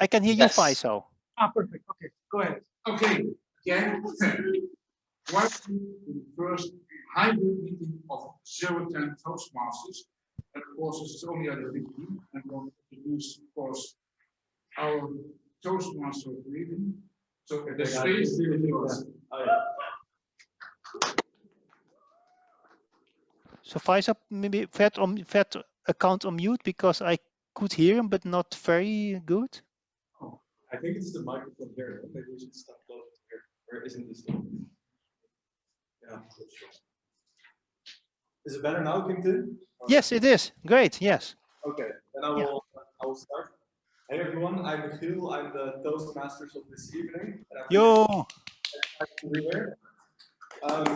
I can hear you, Faiso. Ah, perfect. Okay, go ahead. Okay, again, welcome to the first hybrid meeting of 010 Toastmasters. And of course, this is only at the beginning. I'm going to introduce, of course, our Toastmaster of the evening. So the stage is yours. So Faiso, maybe Vet account on mute because I could hear him, but not very good. Oh, I think it's the microphone here. Maybe we should step closer to here. Or isn't this the one? Yeah. Is it better now, Kington? Yes, it is. Great, yes. Okay, then I will start. Hey everyone, I'm Michiel. I'm the Toastmasters of this evening. Yo! Here.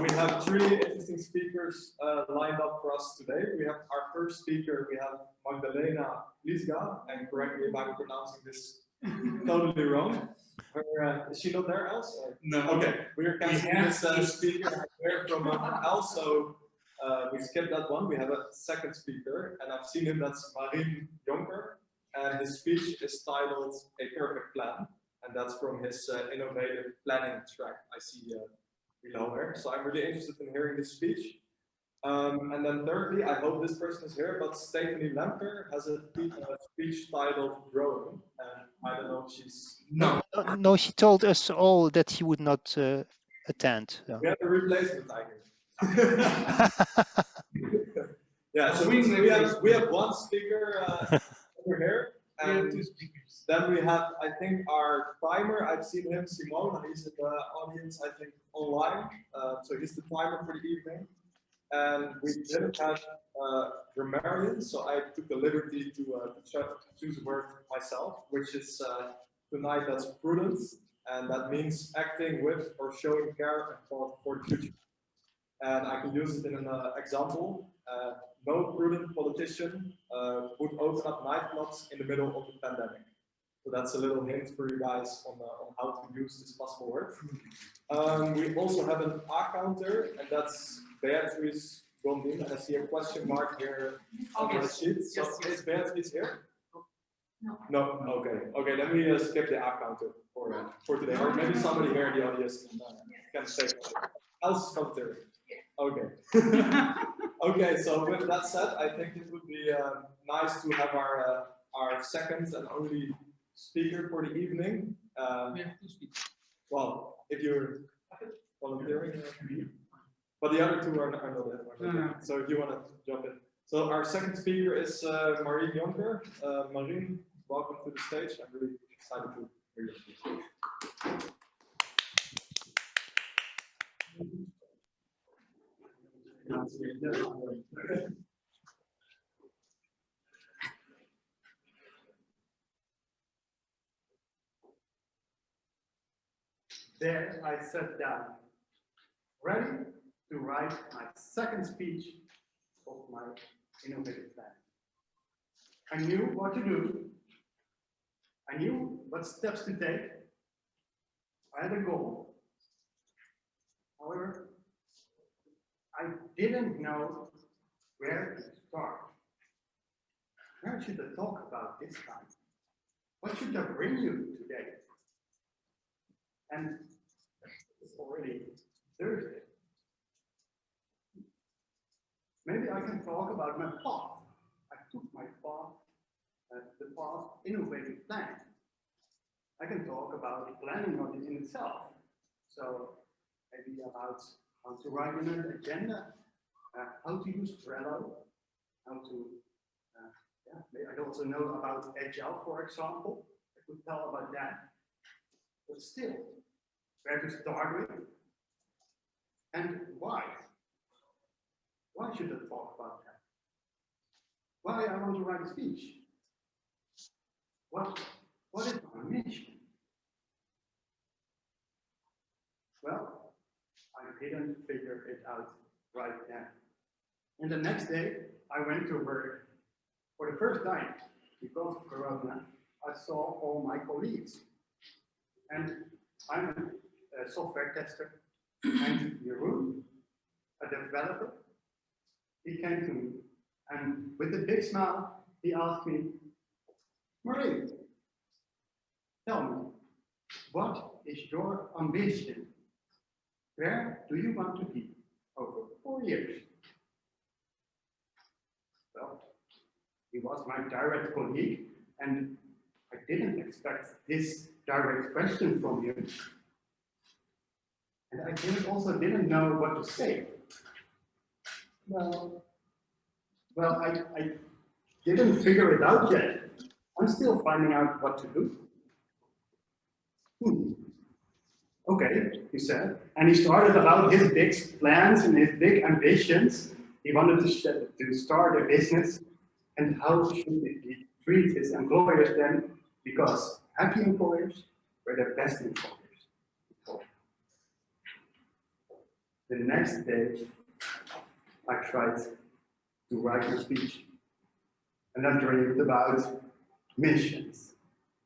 We have three interesting speakers lined up for us today. We have our first speaker, we have Magdalena Lisga, and correct me if I'm pronouncing this totally wrong. Is she not there, Els? No. Okay, we are canceling this speaker here from Els, so we skipped that one. We have a second speaker, and I've seen him, that's Marin Jonker, and his speech is titled A Perfect Plan, and that's from his innovative planning track I see below there. So I'm really interested in hearing this speech. And then thirdly, I hope this person is here, but Stephanie Lemper has a speech titled Growing, and I don't know if she's... No, she told us all that she would not attend. So. We have a replacement, I think. Yeah, so we have one speaker over here, and then we have, I think, our timer. I've seen him, Simone, he's in the audience, I think, online. So he's the timer for the evening. And we didn't have grammarian, so I took the liberty to choose a word myself, which is tonight, that's prudence, and that means acting with or showing care and thought for the future. And I can use it in an example. No prudent politician would open up nightclubs in the middle of the pandemic. So that's a little hint for you guys on how to use this possible word. We also have an A counter, and that's Beatrice Gondin, and I see a question mark here on the sheet. So is Beatrice here? No. Okay. Okay. Let me skip the A counter for today, or maybe somebody here in the audience can say else counter. Okay. Okay. So with that said, I think it would be nice to have our second and only speaker for the evening. We have two speakers. Well, if you're volunteering, but the other two are not there. So if you want to jump in. So our second speaker is Marin Jonker. Marin, welcome to the stage. I'm really excited to hear your speech. There I sat down, ready to write my second speech of my innovative plan. I knew what to do. I knew what steps to take. I had a goal. However, I didn't know where to start. Where should I talk about this time? What should I bring you today? And it's already Thursday. Maybe I can talk about my path. I took my path, the path innovative plan. I can talk about planning on it in itself. So maybe about how to write in an agenda, how to use Trello, how to, I also know about Agile, for example. I could tell about that. But still, where to start with? And why? Why should I talk about that? Why I want to write a speech? What is my mission? Well, I didn't figure it out right then. And the next day, I went to work. For the first time, because of Corona, I saw all my colleagues. And I'm a software tester, and Jeroen, a developer, he came to me, and with a big smile, he asked me, Marie, tell me, what is your ambition? Where do you want to be over 4 years? Well, he was my direct colleague, and I didn't expect this direct question from him. And I also didn't know what to say. Well, I didn't figure it out yet. I'm still finding out what to do. Okay, he said. And he started about his big plans and his big ambitions. He wanted to start a business. And how should he treat his employers then? Because happy employers were the best employers. The next day, I tried to write a speech. And I dreamed about missions,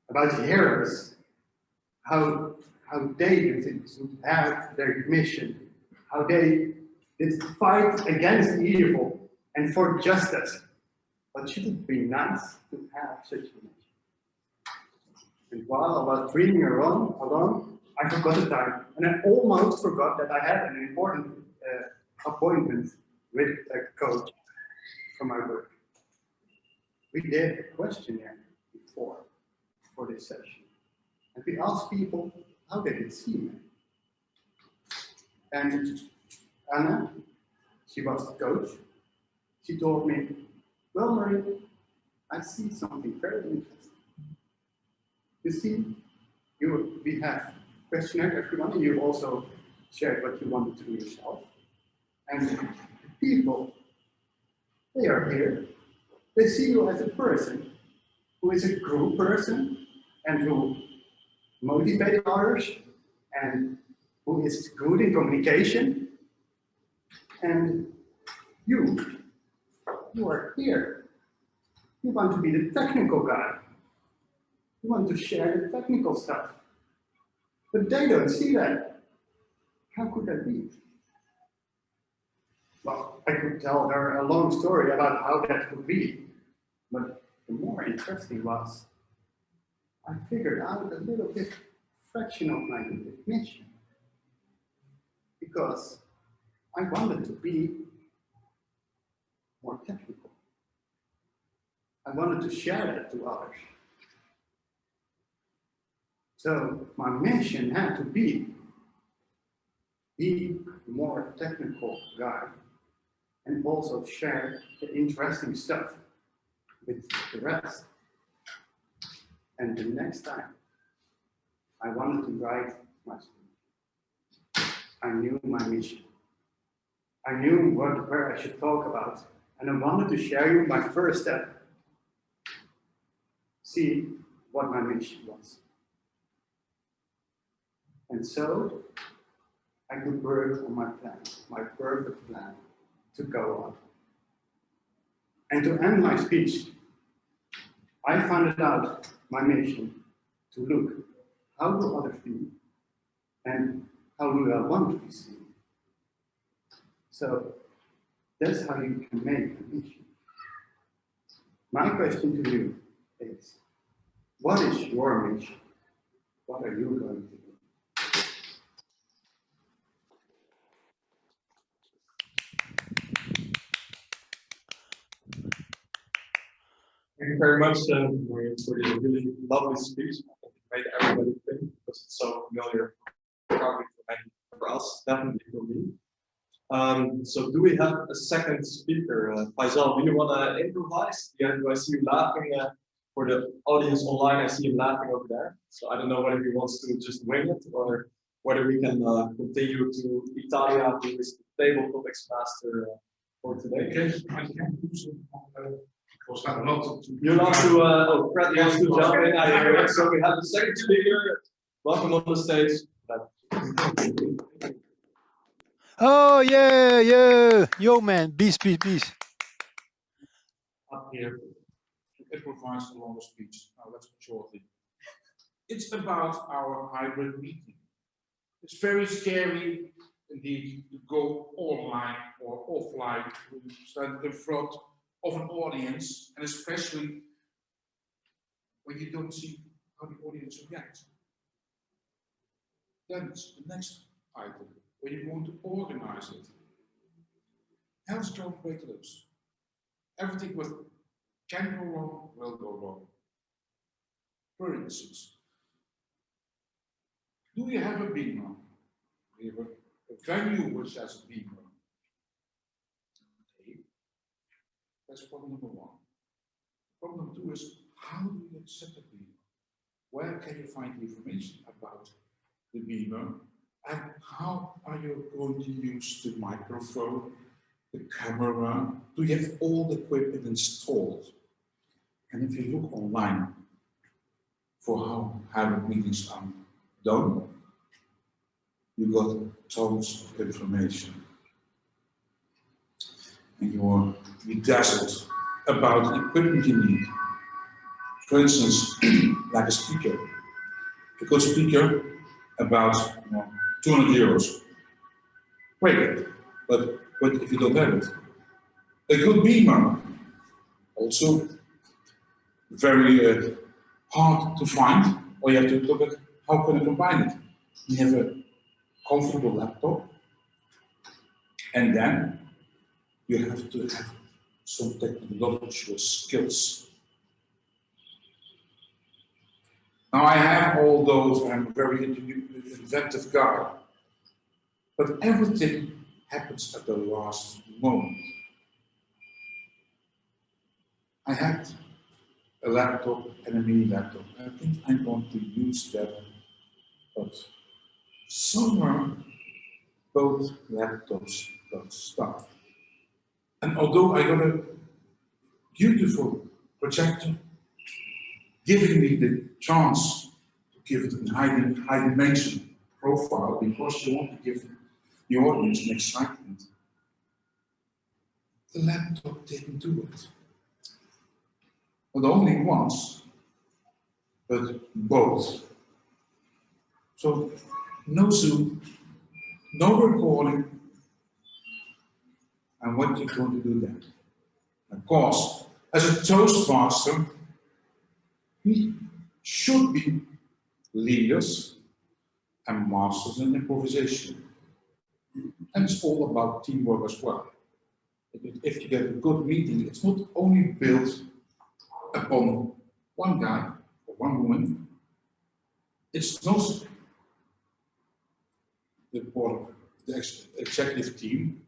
about heroes, how they did have their mission, how they did fight against evil and for justice. But should it be nice to have such a mission? And while I was dreaming along, I forgot the time, and I almost forgot that I had an important appointment with a coach for my work. We did a questionnaire before for this session, and we asked people how they did see me. And Anna, she was the coach. She told me, "Well, Marin, I see something very interesting. You see, we have questionnaire everyone, and you also shared what you wanted to do yourself. And the people, they are here. They see you as a person who is a group person and who motivates others and who is good in communication. And you are here. You want to be the technical guy. You want to share the technical stuff. But they don't see that. How could that be?" Well, I could tell her a long story about how that could be. But the more interesting was, I figured out a little bit fraction of my mission. Because I wanted to be more technical. I wanted to share that to others. So my mission had to be more technical guy and also share the interesting stuff with the rest. And the next time I wanted to write my speech, I knew my mission. I knew where I should talk about, and I wanted to share you my first step. See what my mission was. And so I could work on my plan, my perfect plan to go on. And to end my speech, I found it out my mission to look, how do others feel and how do I want to be seen? So that's how you can make a mission. My question to you is, what is your mission? What are you going to do? Thank you very much, Marin, for the really lovely speech. I think it made everybody think because it's so familiar, probably for many, for us, definitely for me. So do we have a second speaker? Faisal, do you want to improvise? Yeah, do I see you laughing? For the audience online, I see him laughing over there. So I don't know whether he wants to just wing it or whether we can continue to Italia, who is the table topics master for today. Okay, I can do some. Because I have a lot to. You want to, Fred wants to jump in. I hear it. So we have the second speaker. Welcome on the stage. Oh yeah, yo man, peace. Up here to improvise a longer speech. Now let's go shortly. It's about our hybrid meeting. It's very scary indeed to go online or offline to stand in front of an audience, and especially when you don't see how the audience reacts. Then the next item, where you want to organize it. How's it going to break loose? Everything with can go wrong, will go wrong. For instance, do you have a beamer? Do you have a venue which has a beamer? Okay, that's problem number one. Problem number two is, how do you set a beamer? Where can you find information about the beamer? And how are you going to use the microphone, the camera? Do you have all the equipment installed? And if you look online for how hybrid meetings are done, you got tons of information. And you are bedazzled about the equipment you need. For instance, like a speaker. A good speaker, about 200 euros. Great, but if you don't have it? A good beamer, also very hard to find, or you have to look at how can I combine it. You have a comfortable laptop, and then you have to have some technological skills. Now I have all those, I'm a very inventive guy, but everything happens at the last moment. I had a laptop and a mini laptop. I think I'm going to use that, but somewhere both laptops got stuck. And although I got a beautiful projector, giving me the chance to give it a high dimension profile, because you want to give the audience an excitement, the laptop didn't do it. Not only once, but both. So no Zoom, no recording, and what are you going to do then? Of course, as a Toastmaster, we should be leaders and masters in improvisation. And it's all about teamwork as well. If you get a good meeting, it's not only built upon one guy or one woman. It's not the board, the executive team.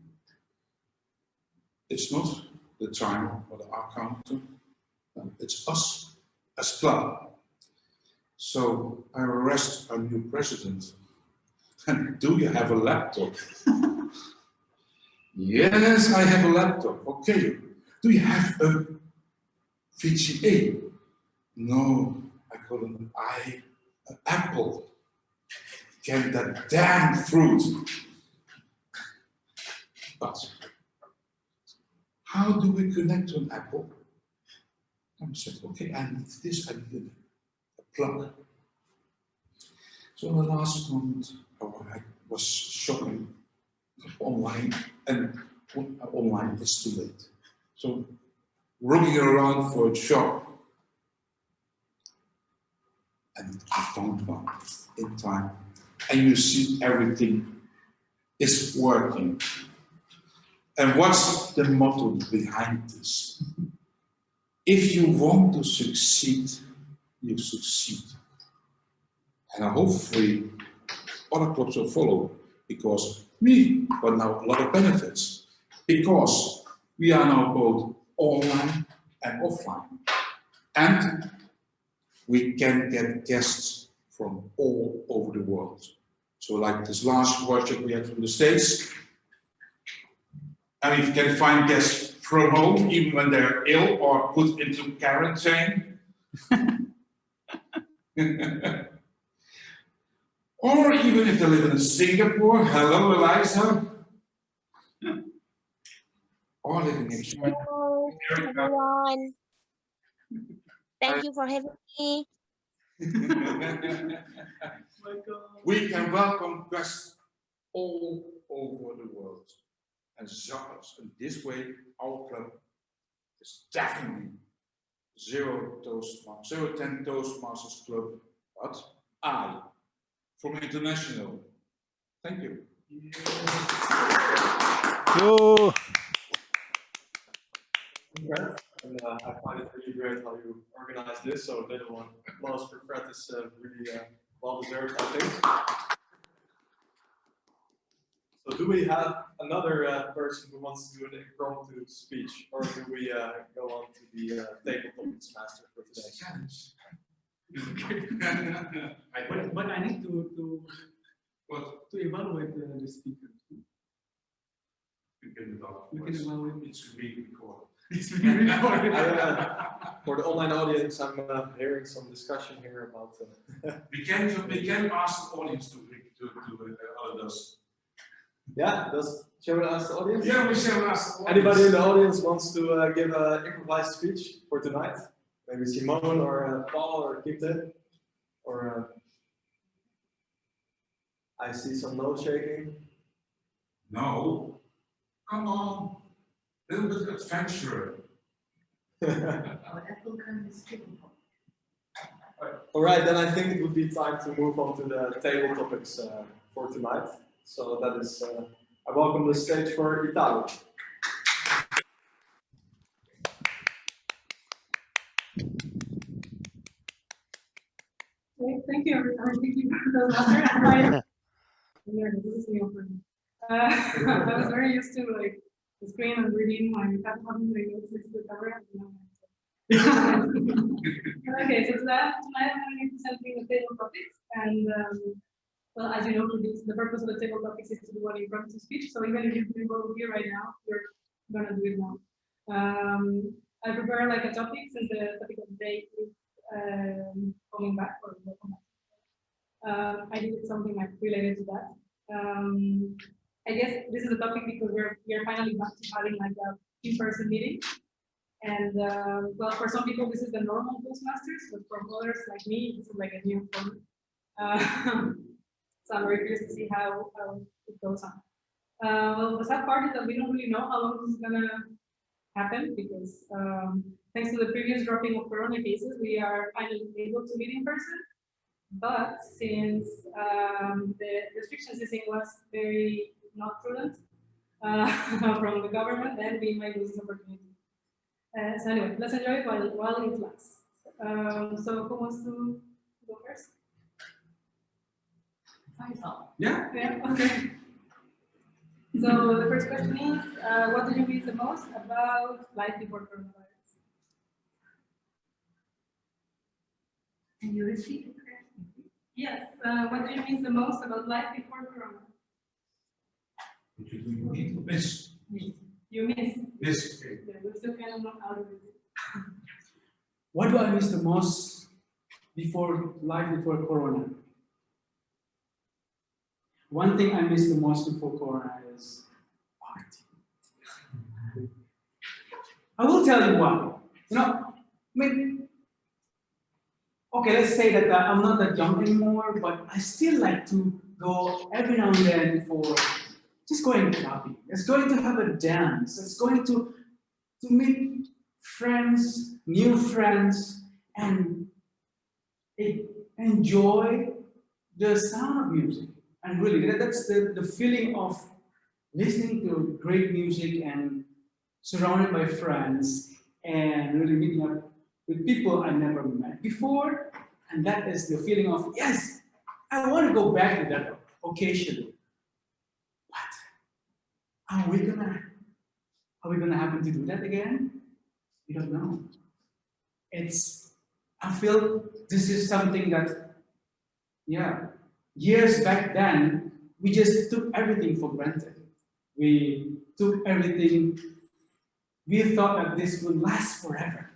It's not the timer or the accountant. It's us as club. So I arrest our new president. And do you have a laptop? Yes, I have a laptop. Okay. Do you have a VGA? No, I got an Apple. Get that damn fruit. But how do we connect to an Apple? And I said, okay, I need this, I need a plug. So in the last moment, I was shopping online, and online is too late. So running around for a shop, and I found one in time. And you see everything is working. And what's the motto behind this? If you want to succeed, you succeed. And hopefully other clubs will follow, because we got now a lot of benefits. Because we are now both online and offline. And we can get guests from all over the world. So like this last workshop we had from the States, and we can find guests from home even when they're ill or put into quarantine. Or even if they live in Singapore, hello Eliza. Or living in China. Hello, everyone. Thank you for having me. We can welcome guests all over the world. And in this way, our club is definitely 010 Toastmasters Club, but I, from international. Thank you. Yo. And I find it really great how you organize this. So little applause for Fred is really well deserved, I think. So do we have another person who wants to do an impromptu speech, or do we go on to the table topics master for today? But I need to evaluate the speaker. We can evaluate. It's being recorded. It's being recorded. For the online audience, I'm hearing some discussion here about. We can ask the audience to other does. Yeah, shall we ask the audience? Yeah, we shall ask the audience. Anybody in the audience wants to give an improvised speech for tonight? Maybe Simone or Paul or Kipte? Or I see some nose shaking. No. Come on. A little bit adventure. All right, then I think it would be time to move on to the table topics for tonight. So that is, I welcome the stage for Italia. Thank you, everyone. Thank you for those other. This is new for me. I was very used to like the screen and reading my having my notes next to the camera. Okay, so tonight I'm going to be presenting the table topics, and well, as you know, the purpose of the table topics is to do an impromptu speech. So even if you didn't go here right now, you're gonna do it now. I prepare like a topic since the topic of the day is coming back or welcome back. I did something like related to that. I guess this is a topic because we're finally back to having like a in-person meeting. And well, for some people this is the normal Toastmasters, but for others like me, this is like a new format. So I'm very curious to see how it goes on. Well, the sad part is that we don't really know how long this is gonna happen because thanks to the previous dropping of corona cases, we are finally able to meet in person. But since the restriction system was very not prudent from the government, then we might lose this opportunity. So anyway, let's enjoy it while it lasts. So who wants to go first? Yeah? Yeah, okay. So the first question is, what do you miss the most about life before coronavirus? Can you repeat it? Yes, what do you miss the most about life before corona? You miss. You miss? Yes. Yeah, we're still kind of not out of it. What do I miss the most before life before corona? One thing I miss the most before corona is party. I will tell you why. You know, I mean, okay, let's say that I'm not that young anymore, but I still like to go every now and then for just going clubbing. It's going to have a dance. It's going to meet friends, new friends, and enjoy the sound of music. And really, that's the feeling of listening to great music and surrounded by friends and really meeting up with people I never met before. And that is the feeling of, yes, I want to go back to that occasion. What? Are we gonna happen to do that again? We don't know. I feel this is something that, yeah, years back then, we just took everything for granted. We took everything, we thought that this would last forever.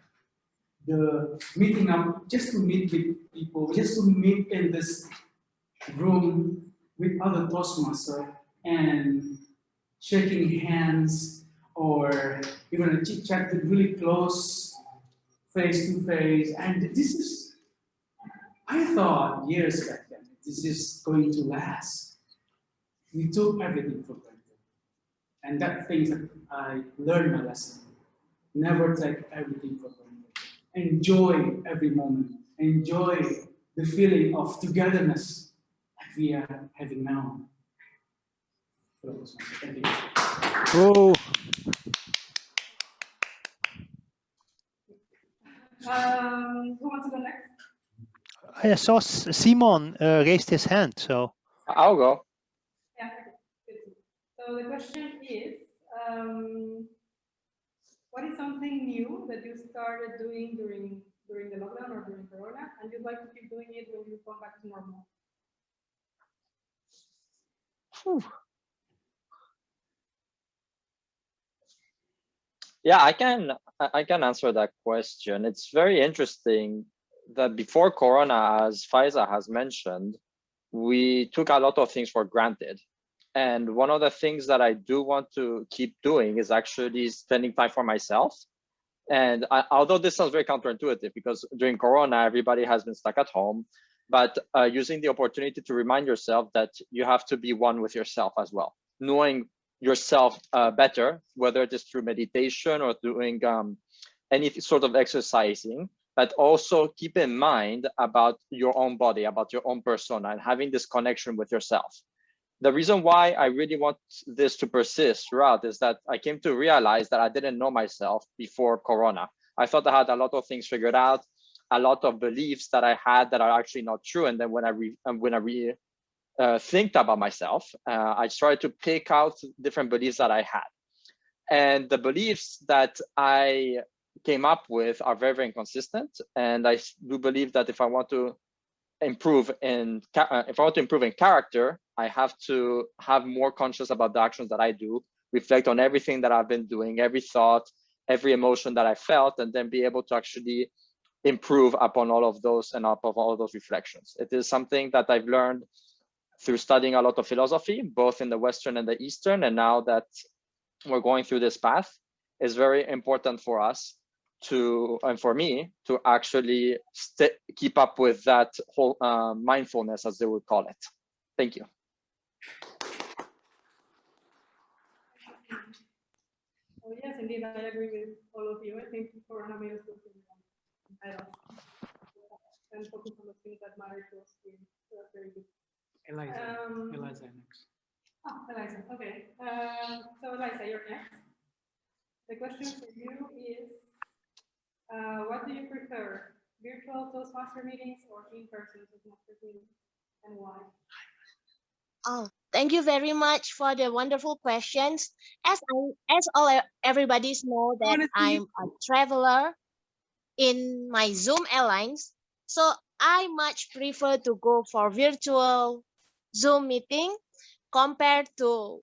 The meeting up just to meet with people, just to meet in this room with other Toastmasters and shaking hands or even a chit chat with really close face to face. And this is, I thought years back then, this is going to last. We took everything for granted. And that things that I learned my lesson. Never take everything for granted. enjoy every moment, enjoy the feeling of togetherness that we are having now. Thank you. Oh, Who wants to go next? I saw Simon raised his hand, so. I'll go. Yeah, okay. Good. So the question is, what is something new that you started doing during the lockdown or during Corona, and you'd like to keep doing it when you come back to normal? Yeah, I can answer that question. It's very interesting that before Corona, as Faiza has mentioned, we took a lot of things for granted. And one of the things that I do want to keep doing is actually spending time for myself. And although this sounds very counterintuitive, because during Corona, everybody has been stuck at home, but using the opportunity to remind yourself that you have to be one with yourself as well, knowing yourself better, whether it is through meditation or doing any sort of exercising, but also keep in mind about your own body, about your own persona, and having this connection with yourself. The reason why I really want this to persist throughout is that I came to realize that I didn't know myself before Corona. I thought I had a lot of things figured out, a lot of beliefs that I had that are actually not true. And then when I think about myself, I started to pick out different beliefs that I had. And the beliefs that I came up with are very, very inconsistent. And I do believe that if I want to improve in character, I have to have more conscious about the actions that I do, reflect on everything that I've been doing, every thought, every emotion that I felt, and then be able to actually improve upon all of those and upon all of those reflections. It is something that I've learned through studying a lot of philosophy, both in the Western and the Eastern. And now that we're going through this path, it's very important for us to, and for me, to actually keep up with that whole mindfulness, as they would call it. Thank you. Oh, yes, indeed, I agree with all of you. I think Corona made us look and focus on the things that matter to us. So that's very good. Eliza next. Oh, Eliza, okay. So Eliza, you're next. The question for you is, what do you prefer, virtual Toastmaster meetings or in-person Toastmaster meetings, and why? Oh, thank you very much for the wonderful questions. As everybody know that I'm a traveler in my Zoom Airlines, so I much prefer to go for virtual Zoom meeting compared to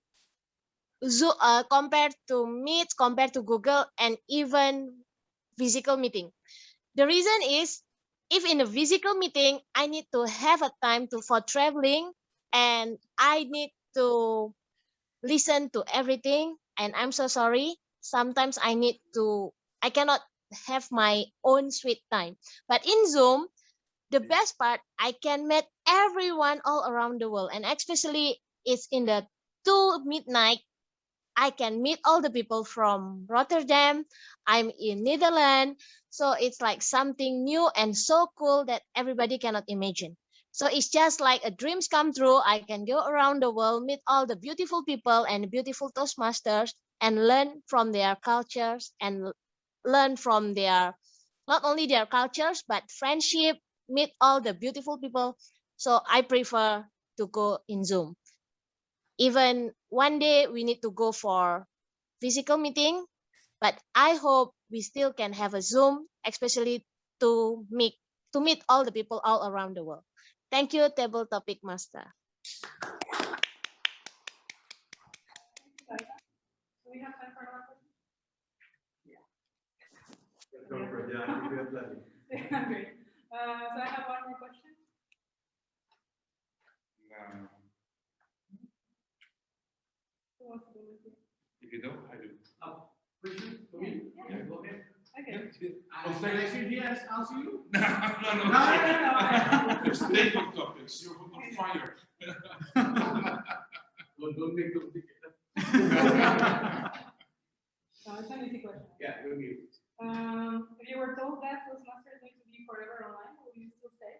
Zoom, compared to Meet, compared to Google, and even physical meeting. The reason is, if in a physical meeting, I need to have a time for traveling, and I need to listen to everything. And I'm so sorry. Sometimes I cannot have my own sweet time. But in Zoom, the best part, I can meet everyone all around the world. And especially it's in the 2 midnight, I can meet all the people from Rotterdam. I'm in Netherlands. So it's like something new and so cool that everybody cannot imagine. So it's just like a dreams come true. I can go around the world, meet all the beautiful people and beautiful Toastmasters, and learn from their cultures, and learn from their, not only their cultures, but friendship, meet all the beautiful people. So I prefer to go in Zoom. Even one day we need to go for physical meeting, but I hope we still can have a Zoom, especially to meet all the people all around the world. Thank you, Table Topic Master. Do we have time for another question? Go for it. Yeah, I think we have plenty. Yeah, great. So I have one more question. Who wants to do it? If you don't, I do. Oh, question for me? Yeah. Go ahead. Okay. Oh, so next week, yes, answer you? No. It's table topics. You will not fire. Don't make them think it. No, it's an easy question. Yeah, we'll give. Have you were told that Toastmasters is going to be forever online, will you still stay?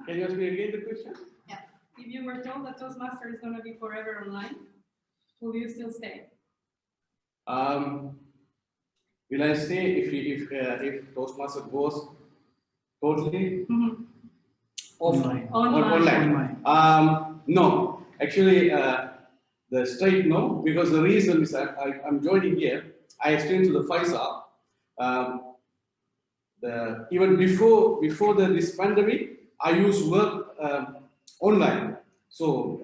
Can you ask me again the question? Yeah. If you were told that Toastmasters is going to be forever online, will you still stay? Will I stay if Toastmasters goes totally Online. Online. No, actually, the straight no, because the reason is I'm joining here. I explained to the Faisal. Even before this pandemic, I used to work online. So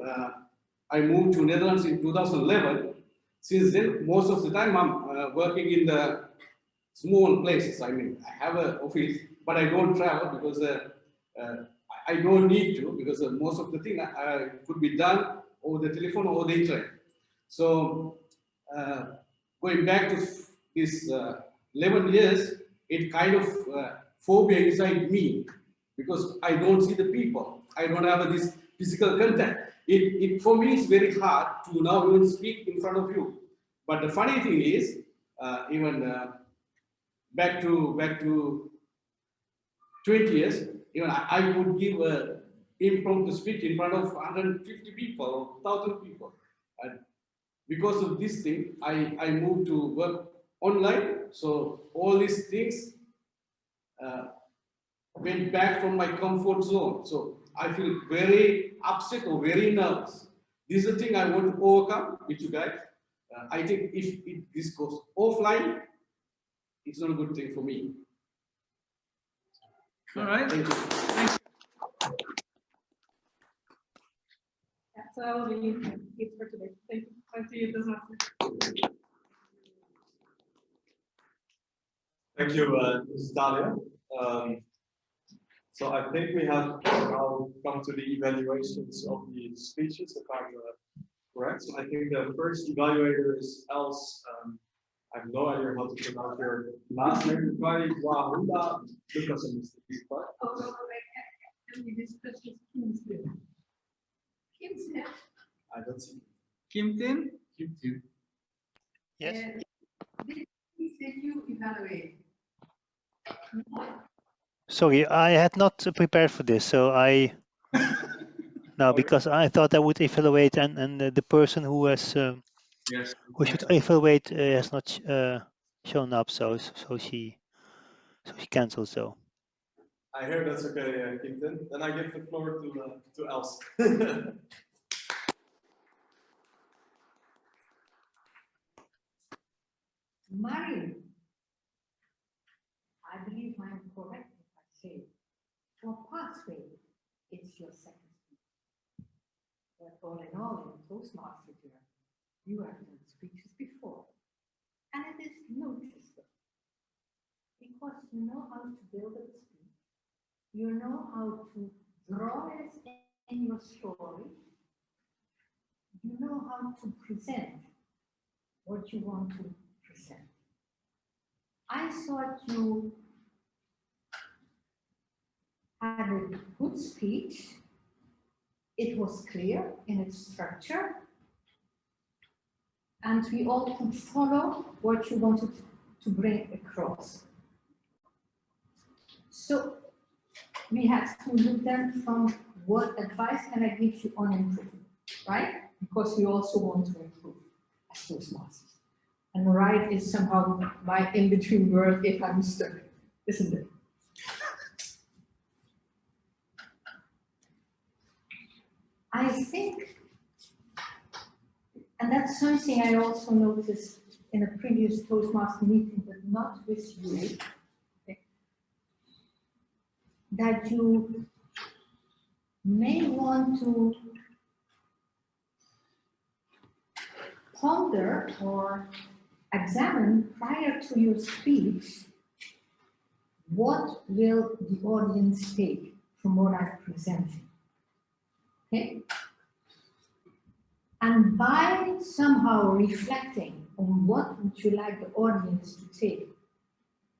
I moved to Netherlands in 2011. Since then, most of the time I'm working in the small places. I mean, I have an office, but I don't travel because I don't need to, because most of the thing could be done over the telephone or the internet. So going back to this 11 years, it kind of phobia inside me, because I don't see the people. I don't have this physical contact. It for me is very hard to now even speak in front of you. But the funny thing is, even back to 20 years, even I would give an impromptu speech in front of 150 people or 1,000 people. And because of this thing, I moved to work online. So all these things went back from my comfort zone. So I feel very upset or very nervous. This is the thing I want to overcome with you guys. I think if this goes offline, it's not a good thing for me. All right. Thank you. Yeah, so that will be it for today. Thank you. Back to you, Toastmaster. Thank you, Ms. Italia. So I think we have now come to the evaluations of the speeches, if I'm correct. So I think the first evaluator is Els. I have no idea how to pronounce your last name. Lucas and Mr. Peter. I don't see. Kimtin? Yes. Did you evaluate? Sorry, I had not prepared for this, so no, because I thought I would evaluate, and the person who has Yes. who should evaluate has not shown up, so she cancelled. So I hear that's okay, Quinten. Then I give the floor to Els. Marin, I believe I am correct if I say, for pathway, it's your second speech. But all in all, in Toastmaster journey, you have done speeches before. And it is noticeable. Because you know how to build a speech, you know how to draw it in your story, you know how to present what you want to present. I thought you had a good speech. It was clear in its structure, and we all could follow what you wanted to bring across. So we had to look then from what advice can I give you on improvement, right? Because we also want to improve as Toastmasters. And right is somehow my in-between word if I'm stuck, isn't it? I think, and that's something I also noticed in a previous Toastmaster meeting, but not with you, that you may want to ponder or examine prior to your speech, what will the audience take from what I'm presenting? Okay? And by somehow reflecting on what would you like the audience to take,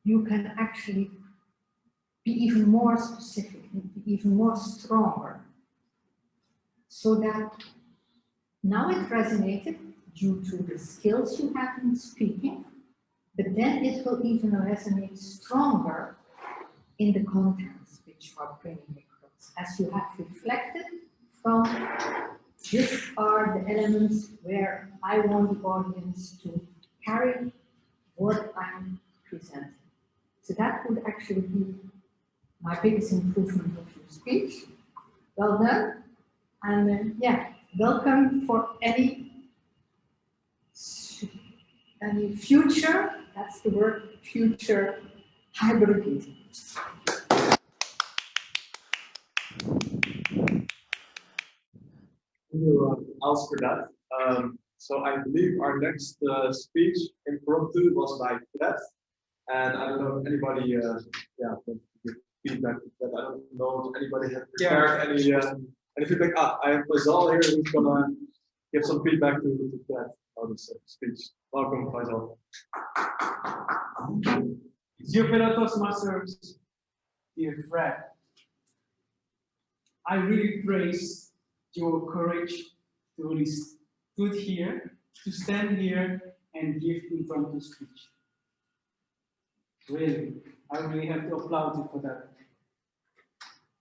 you can actually be even more specific, be even more stronger, so that now it resonated, due to the skills you have in speaking, but then it will even resonate stronger in the contents which you are bringing across, as you have reflected from these are the elements where I want the audience to carry what I'm presenting. So that would actually be my biggest improvement of your speech. Well done. And yeah, welcome for any future, that's the word, future hybrid meeting. Thank you, Els, for that. So I believe our next speech impromptu was by Fred, and I don't know if anybody, wants to give feedback. But I don't know if anybody has prepared any feedback. I have Faisal here who's gonna give some feedback to Fred on this speech. Welcome, Faisal. Dear fellow Toastmasters, dear Fred, I really praise your courage to really stood here, to stand here and give impromptu speech. Really, I really have to applaud you for that.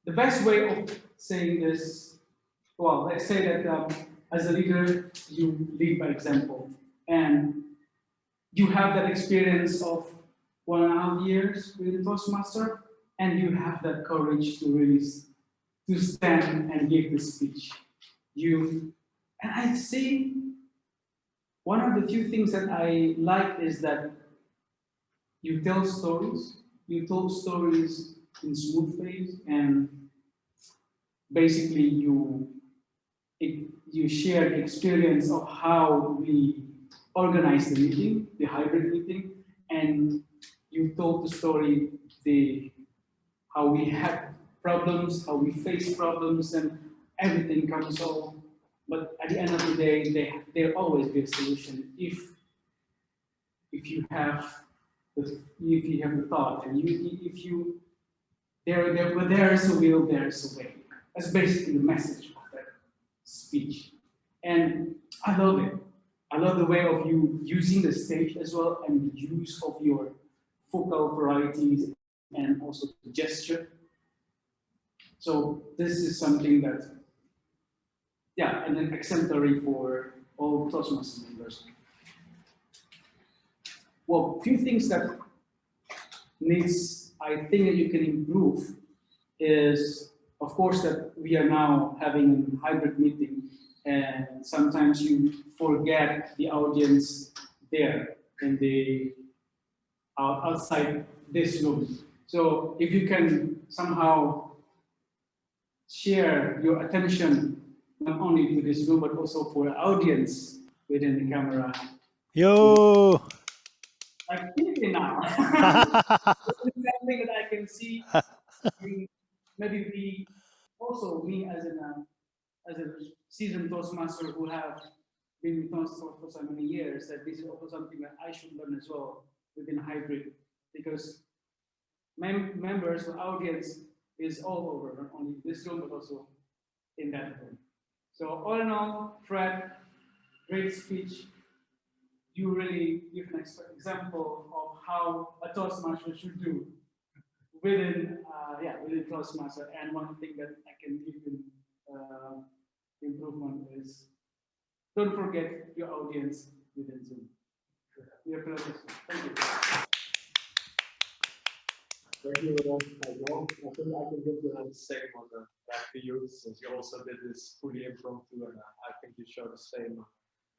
The best way of saying this, well, let's say that as a leader, you lead by example, and you have that experience of 1.5 years with the Toastmaster, and you have that courage to really to stand and give the speech. And I see one of the few things that I like is that you tell stories. You told stories in smooth ways, and basically you share the experience of how we organize the meeting, the hybrid meeting, and you told the story, how we had problems, how we face problems, and everything comes all. But at the end of the day, there always be a solution if you have the thought, and where there is a will, there is a way. That's basically the message of that speech, and I love it. I love the way of you using the stage as well, and the use of your vocal varieties and also the gesture. So this is something that, and then exemplary for all Toastmasters members. Well, a few things that I think that you can improve is, of course, that we are now having a hybrid meeting, and sometimes you forget the audience there in the outside this room. So if you can somehow share your attention not only to this room but also for the audience within the camera. Yo! Like now. Something that I can see. Maybe me as a seasoned Toastmaster who have been in Toastmasters for so many years, that this is also something that I should learn as well within hybrid, because members or audience is all over, not only this room but also in that room. So all in all, Fred, great speech. You really give an example of how a Toastmaster should do within Toastmaster. And one thing that I can give in improvement is don't forget your audience within Zoom. Thank you. Thank you, Michael. I think I can give the same on the back to you, since you also did this fully impromptu, and I think you showed the same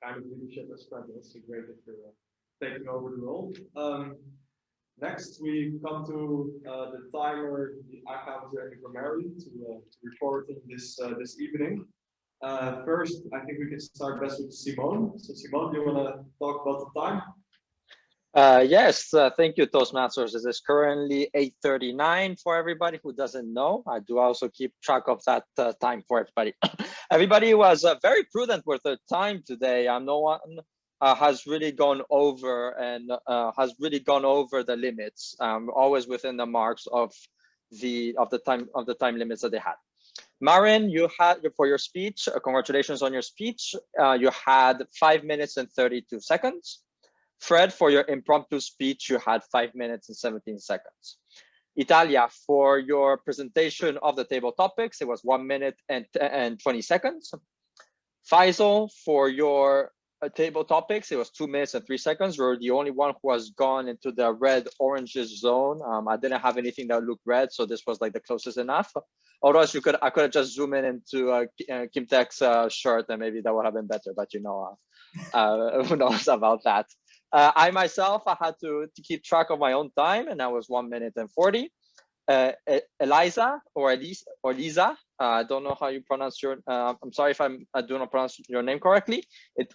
kind of leadership as Fred. It's great that you're taking over the role. Next, we come to the timer, the accountant, and Marin to report in this evening. First, I think we can start best with Simone. So, Simone, do you want to talk about the time? Yes, thank you, Toastmasters. It is currently 8:39 for everybody who doesn't know. I do also keep track of that time for everybody. Everybody was very prudent with the time today. No one has really gone over and has really gone over the limits. Always within the marks of the time limits that they had. Marin, you had for your speech, congratulations on your speech. You had 5 minutes and 32 seconds. Fred, for your impromptu speech, you had 5 minutes and 17 seconds. Italia, for your presentation of the table topics, it was 1 minute and 20 seconds. Faisal, for your table topics, it was 2 minutes and 3 seconds. You're the only one who has gone into the red oranges zone. I didn't have anything that looked red, so this was like the closest enough. Otherwise, I could have just zoomed in into Kim Tech's shirt, and maybe that would have been better. But you know, who knows about that? I myself, I had to keep track of my own time, and that was 1 minute and 40. Eliza or Lisa, I don't know how you pronounce your. I'm sorry if I do not pronounce your name correctly.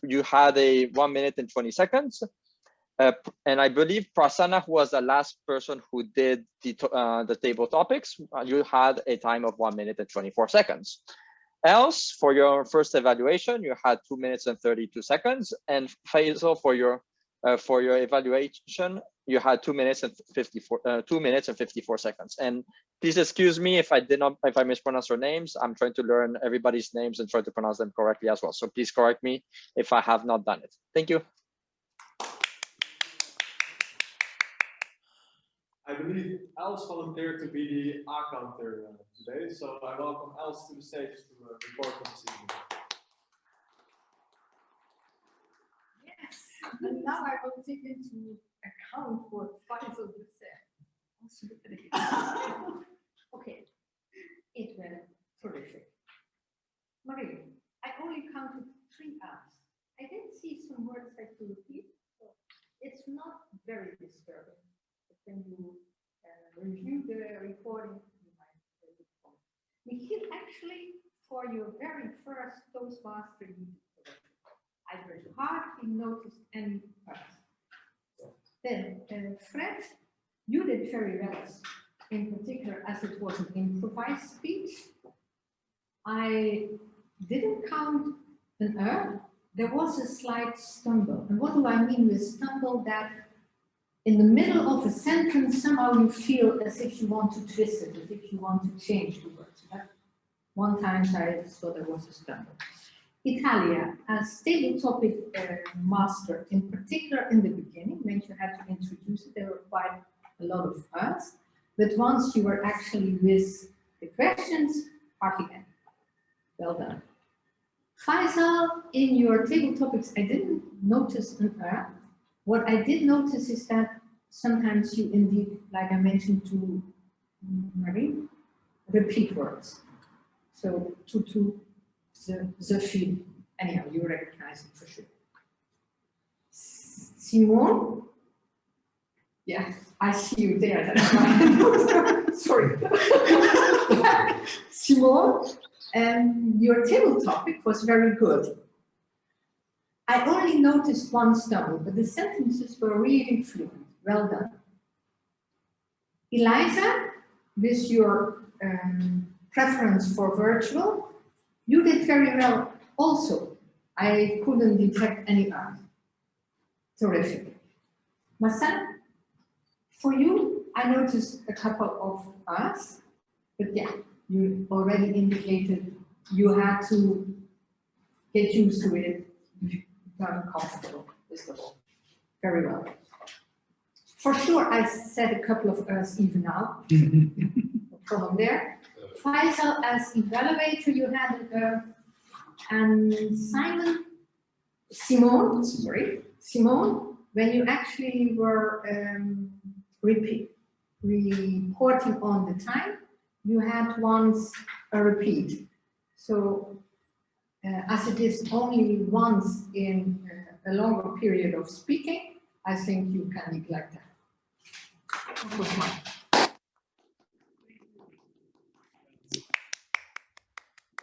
You had a 1 minute and 20 seconds, and I believe Prasanna, who was the last person who did the table topics, you had a time of 1 minute and 24 seconds. Else, for your first evaluation, you had 2 minutes and 32 seconds, and Faisal, for your evaluation, you had 2 minutes and 54 seconds. And please excuse me if I mispronounce your names. I'm trying to learn everybody's names and try to pronounce them correctly as well. So please correct me if I have not done it. Thank you. I believe Els volunteered to be the A-counter today, so I welcome Els to the stage to report on this evening. Yes, and now I will take into account what Faisal just said. Okay, it went terrific. Marin, I only counted 3 hours. I did see some words I could repeat, so it's not very disturbing. But when you review the recording, you might really point. Michiel, actually, for your very first Toastmaster, you did terrific. I hardly noticed any parts. Then, Fred, you did very well, in particular as it was an improvised speech. I didn't count an there was a slight stumble. And what do I mean with stumble? That in the middle of a sentence, somehow you feel as if you want to twist it, as if you want to change the words. That one time I saw there was a stumble. Italia, as table topic master, in particular in the beginning, when you had to introduce it, there were quite a lot of us. But once you were actually with the questions, hardly any. Well done. Faisal, in your table topics, I didn't notice an What I did notice is that sometimes you indeed, like I mentioned to Marin, repeat words. So the feeling. Anyhow, you recognize it for sure. Simone, yeah, I see you there. That's why. Sorry. Simone, your table topic was very good. I only noticed one stumble, but the sentences were really fluent. Well done. Eliza, with your preference for virtual, you did very well also. I couldn't detect any art. Terrific. Masan, for you, I noticed a couple of us, but yeah, you already indicated you had to get used to it, become comfortable with the whole. Very well. For sure, I said a couple of us even now. No problem there. Faisal, as evaluator, you had and Simone, when you actually were reporting on the time, you had once a repeat. So as it is only once in a longer period of speaking, I think you can neglect that.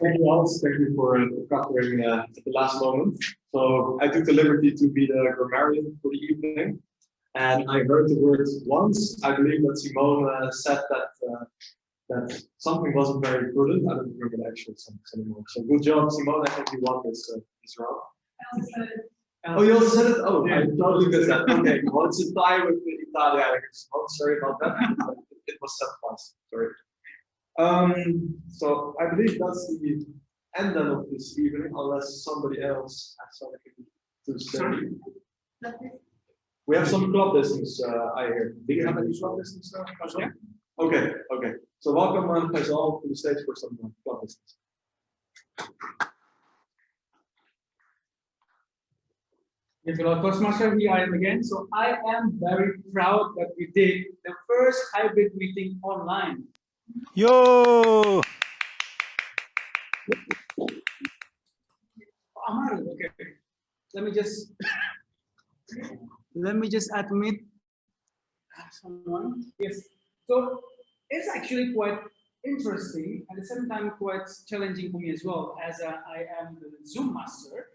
Thank you, Hans. Thank you for covering at the last moment. So I took the liberty to be the grammarian for the evening, and I heard the word once. I believe that Simone said that something wasn't very prudent. I don't remember the actual sentence anymore. So good job, Simone. I think you won this round. Oh, you also said it? Oh, yeah. I totally missed that. Okay, well, it's a tie with Italia. Simone, sorry about that. It was said twice. Sorry. So I believe that's the end then of this evening, unless somebody else has something to say. We have some club listings, I hear. Do you have any club listings? Yeah. Okay, okay. So welcome Faisal to the stage for some club listings. Yes, hello, Toastmaster, here I am again. So I am very proud that we did the first hybrid meeting online. Yo! Marin, okay. Let me just admit someone. Yes. So it's actually quite interesting and at the same time quite challenging for me as well, as I am the Zoom master.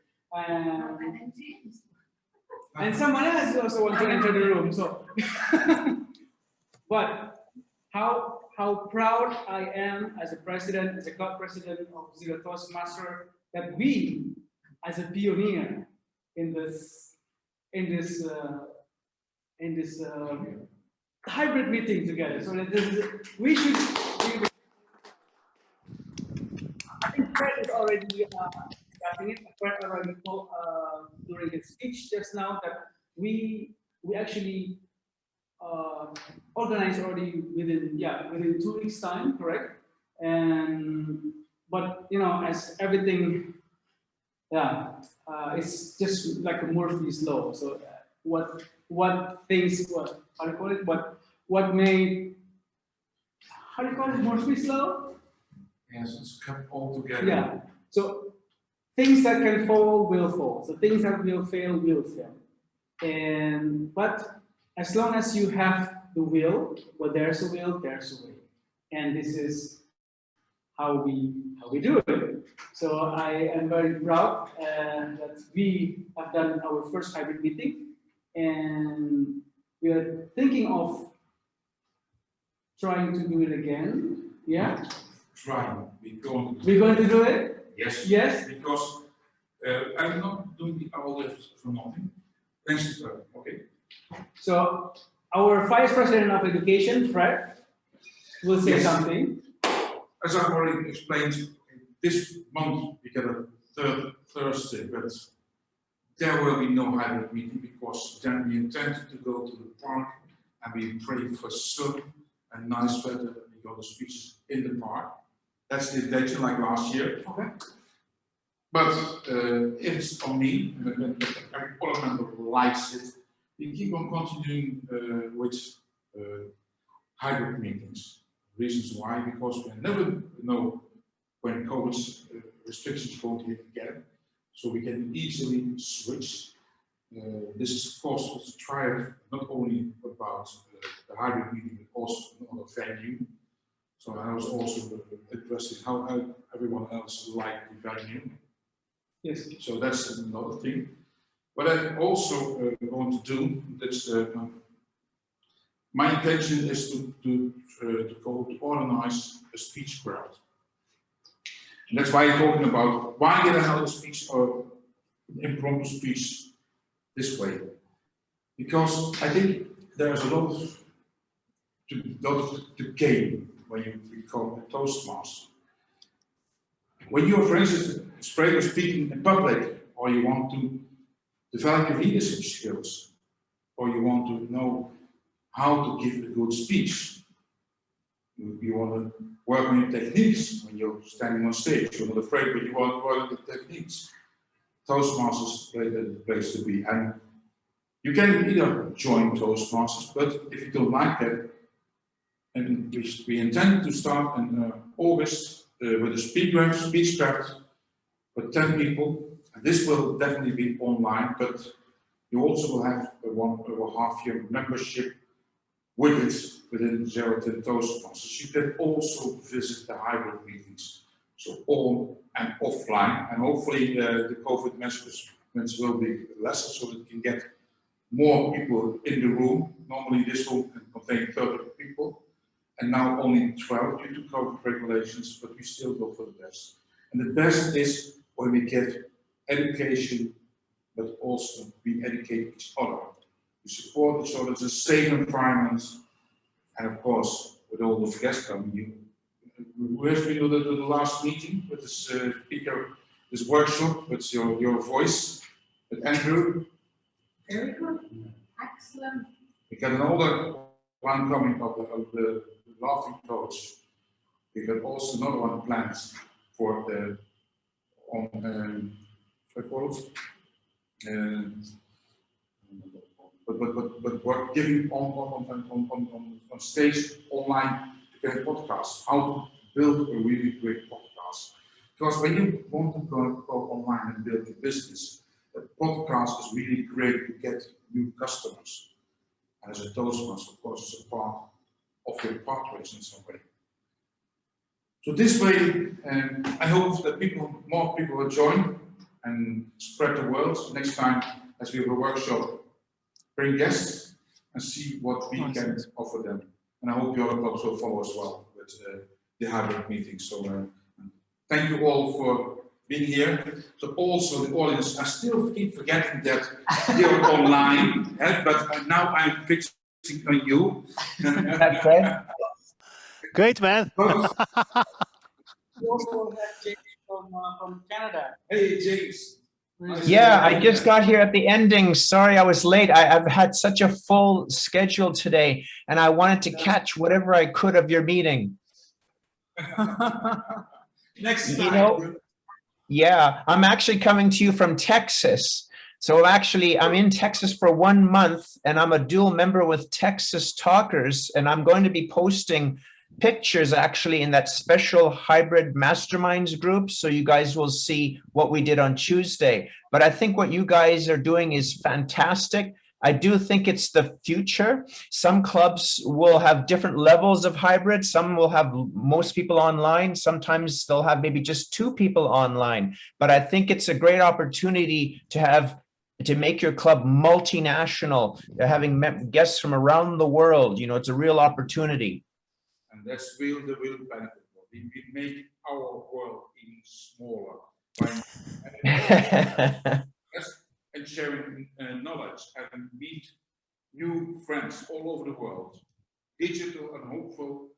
And someone else also wants to enter the room. So, but how proud I am as a president, as a club president of Zero Toastmaster, that we, as a pioneer in this hybrid meeting together. So that we should. I think Fred is already starting it. Fred already told during his speech just now that we actually organized already within 2 weeks time, correct? And but you know, as everything, it's just like a Murphy's law. So what things, how do you call it? What made, how do you call it, Murphy's law? Yes, it's kept all together. Yeah. So things that can fall will fall. So things that will fail will fail. And but as long as you have the will, well, there's a will, there's a way. And this is how we do it. So I am very proud that we have done our first hybrid meeting, and we are thinking of trying to do it again. Yeah. Trying. We're going to do it. Yes. Yes. Because I'm not doing the hour lift for nothing. Thanks. Okay. So our Vice President of Education, Fred, will say something. As I've already explained, this month we get a third Thursday, but there will be no hybrid meeting because then we intend to go to the park and we pray for sun and nice weather. We go to speeches in the park. That's the intention, like last year. Okay. But if it's on me, and every parliament member likes it, we keep on continuing with hybrid meetings. Reasons why? Because we never know when COVID restrictions go to hit again, so we can easily switch. This is, of course, was tried not only about the hybrid meeting, but also another venue. So I was also interested how everyone else liked the venue. Yes. So that's another thing. What I also want to do, that's my intention is to organize a speech crowd. And that's why I'm talking about why get another speech or impromptu speech this way. Because I think there's a lot to gain when you become a Toastmaster. When you're, for instance, afraid of speaking in public, or you want to develop your leadership skills, or you want to know how to give a good speech, you want to work on your techniques when you're standing on stage. You're not afraid, but you want to work on the techniques. Toastmasters are the place to be. And you can either join Toastmasters, but if you don't like that, and we intend to start in August with a speechcraft for 10 people. And this will definitely be online, but you also will have a 1.5 year membership with it within 0 to Toastmasters. You can also visit the hybrid meetings, so on and offline, and hopefully the COVID measures will be lesser so that you can get more people in the room. Normally this room can contain 30 people, and now only 12 due to COVID regulations, but we still go for the best. And the best is when we get education, but also we educate each other. We support each other, it's a safe environment, and of course, with all those guests coming, you who has been to the last meeting with this speaker, this workshop with your voice, with Andrew. Very good. Excellent. We got another one coming of the laughing coach. We got also another one planned for the but we're giving on stage online to get podcasts. How to build a really great podcast. Because when you want to go online and build your business, a podcast is really great to get new customers. And as a Toastmaster, of course, it's a part of your pathways in some way. So this way, I hope that more people will join and spread the word. Next time, as we have a workshop, bring guests and see what we can offer them. And I hope the other clubs will follow as well with the hybrid meetings. So thank you all for being here. So also the audience, I still keep forgetting that you're online, but now I'm fixing on you. Okay. Great, man. We also have James from Canada. Hey, James. Yeah, I just got here at the ending. Sorry, I was late. I've had such a full schedule today, and I wanted to catch whatever I could of your meeting. Next time. You know, yeah, I'm actually coming to you from Texas. So I'm in Texas for 1 month, and I'm a dual member with Texas Talkers, and I'm going to be posting pictures actually in that special hybrid masterminds group, so you guys will see what we did on Tuesday. But I think what you guys are doing is fantastic. I do think it's the future. Some clubs will have different levels of hybrid. Some will have most people online. Sometimes they'll have maybe just 2 people online. But I think it's a great opportunity to make your club multinational. They're having guests from around the world. You know, it's a real opportunity. And that's the real benefit. We make our world even smaller by and sharing knowledge and meet new friends all over the world, digital and hopeful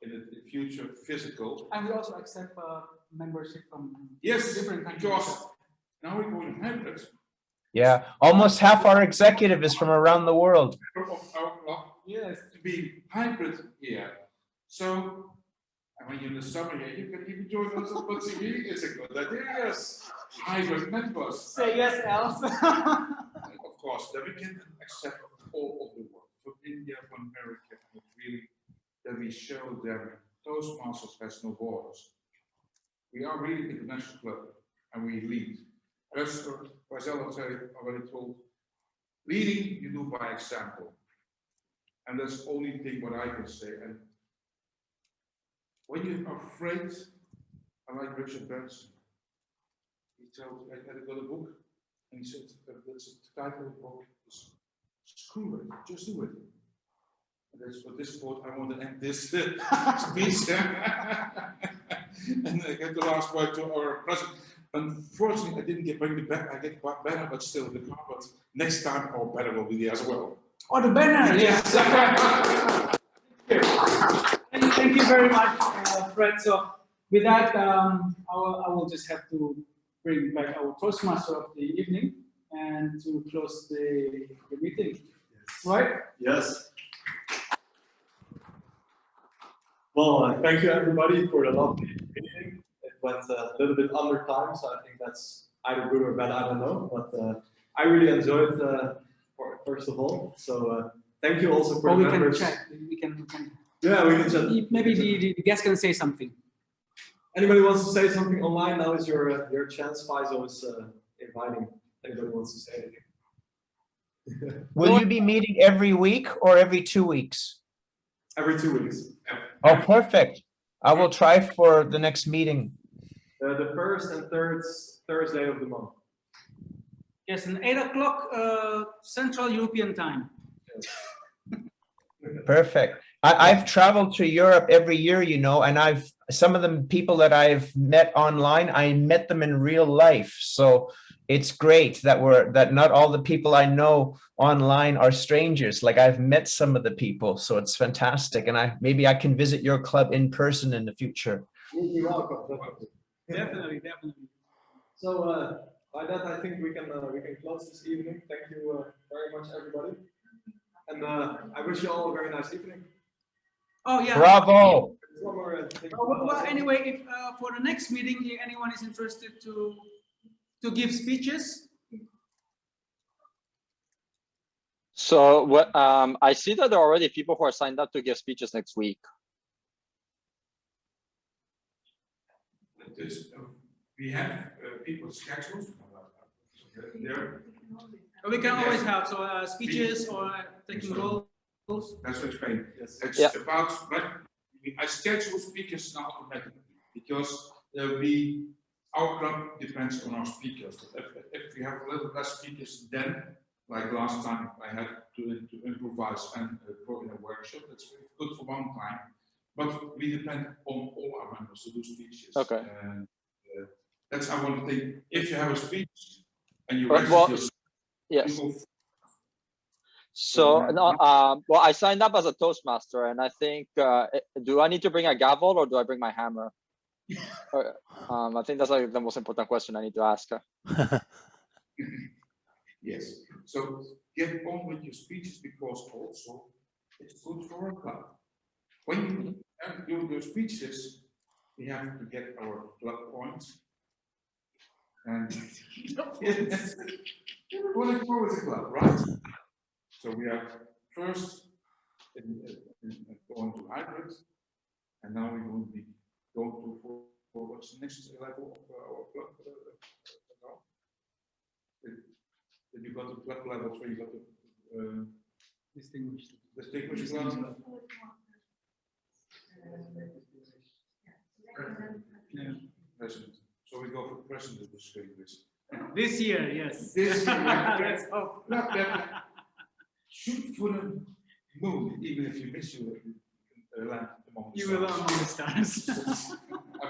in the future, physical. And we also accept membership from different countries. Because now we're going hybrid. Yeah, almost half our executive is from around the world. Yes, to be hybrid here. So, and when you're in the summer here, you can even join us on TV. It's a good idea, yes. Hybrid networks. Say yes, else. Of course, then we can accept all of the world, from India, from America, and really, then we show them Toastmasters has no borders. We are really an international club, and we lead. As Marcel already told, leading you do by example. And that's the only thing what I can say. And when you're afraid, I like Richard Branson. He told, I had got a book, and he said, that's the title of the book is Screw It, Just Do It. And that's for this quote, I want to end this speech. And I get the last word to our president. Unfortunately, I didn't bring the banner. I get banner, but still in the car. But next time, our banner will be there as well. Oh, the banner, yes. Thank you very much, Fred. So with that, I will just have to bring back our Toastmaster of the evening and to close the meeting. Yes. Right? Yes. Well, thank you everybody for the lovely meeting. It went a little bit under time, so I think that's either good or bad, I don't know. But I really enjoyed first of all. So thank you also for the members. Can chat. We can. Yeah, we can chat. Maybe the guest can say something. Anybody wants to say something online? Now is your chance. Faizo is inviting. Anybody wants to say anything? Will you be meeting every week or every 2 weeks? Every 2 weeks. Oh, perfect. I will try for the next meeting. The first and third Thursday of the month. Yes, and 8 o'clock Central European time. Perfect. I've traveled to Europe every year, you know, and some of the people that I've met online, I met them in real life. So it's great that not all the people I know online are strangers. Like I've met some of the people, so it's fantastic. And maybe I can visit your club in person in the future. You're welcome. Definitely. So by that, I think we can close this evening. Thank you very much, everybody, and I wish you all a very nice evening. Oh yeah. Bravo. Well, anyway, if for the next meeting, if anyone is interested to give speeches. So what I see that there are already people who are signed up to give speeches next week. We have people scheduled. We can always have speeches or taking roles. That's what explain. Yes. It's about I schedule speakers now automatically because our club depends on our speakers. If we have a little less speakers, then like last time I had to improvise and put in a workshop. That's good for one time, but we depend on all our members to do speeches. Okay. And that's I want to think. If you have a speech and you Well, register, yes. So no, well, I signed up as a Toastmaster, and I think do I need to bring a gavel or do I bring my hammer? I think that's like the most important question I need to ask. Yes. So get on with your speeches because also it's good for our club. When you do your speeches, we have to get our club points. And yes, well, it's always a club, right? So we are first going to hybrid, and now we're going to be going to for what's the next level of our club. Then you got the club level, so you got the distinguished club. Yeah. President. So we go for president of the distinguished. This year, yes. This year, Let's hope. Shoot for the moon, even if you miss your land among the You will among the stars.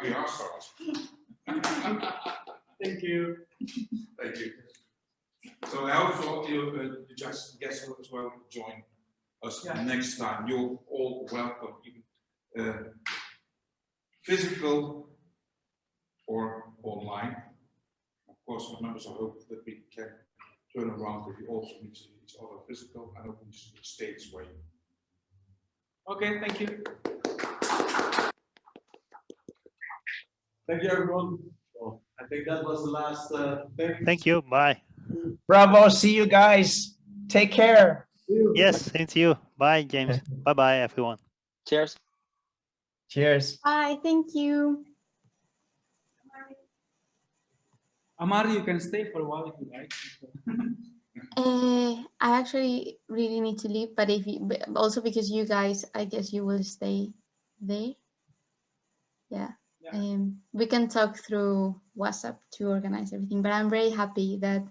We are stars. Thank you. Thank you. So I hope you just guests as well join us next time. You're all welcome, even physical or online. Of course, members, I hope that we can turn around if you also meet each other physical and open stage way. Okay, thank you. Thank you, everyone. Well, I think that was the last thing. Thank you. Bye. Bravo. See you guys. Take care. Yes, same to you. Bye, James. Bye-bye, everyone. Cheers. Cheers. Bye. Thank you. Amari, you can stay for a while if you like. I actually really need to leave, but but also because you guys, I guess you will stay there. Yeah. We can talk through WhatsApp to organize everything, but I'm very happy that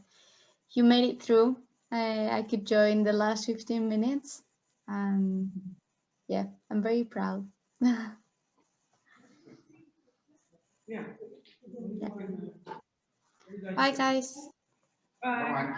you made it through. I could join the last 15 minutes. Yeah, I'm very proud. Yeah. Yeah. Bye, guys. Bye.